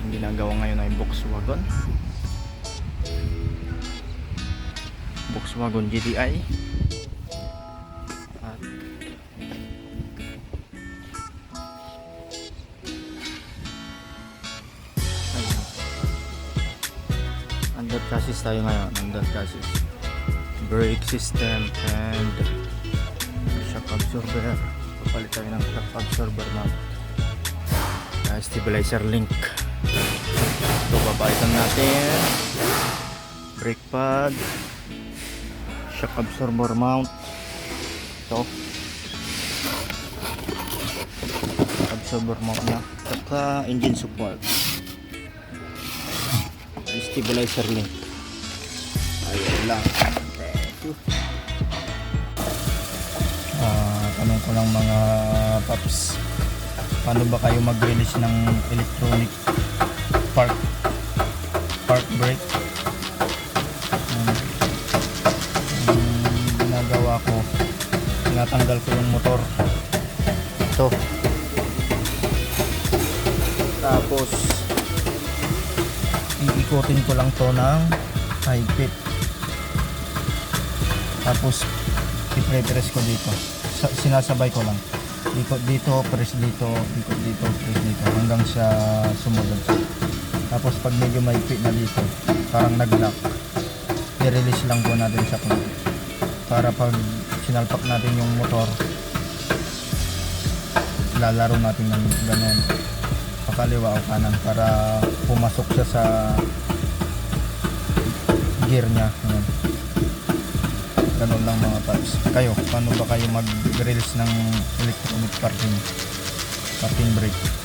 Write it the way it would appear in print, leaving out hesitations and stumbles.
Ang ginagawa ngayon ay Volkswagen GTI. At ayun, under chassis tayo ngayon. Under chassis, brake system and shock absorber. Papalit tayo ng shock absorber mount, stabilizer link. So papalitan natin brake pad, shock absorber mount, ito absorber mount nya, saka engine support, stabilizer link. Ayun lang. Thank you. Tanong ko lang mga paps, paano ba kayo mag-release ng electronic park brake? Ginagawa ko, tinatanggal ko yung motor ito, tapos iikotin ko lang to ng higpit, tapos i-press ko dito, sinasabay ko lang, ikot dito, press dito, ikot dito, press dito, hanggang sa sumunod. Tapos pag medyo mahigpit na dito, parang nag-lock, i-release lang po natin sa clutch, para pag sinalpak natin yung motor, lalaro natin ng ganun, pakaliwa o kanan, para pumasok siya sa gear nya. Ayan. Ganun lang mga paps. Kayo, paano ba kayo mag-release ng electronic parking brake?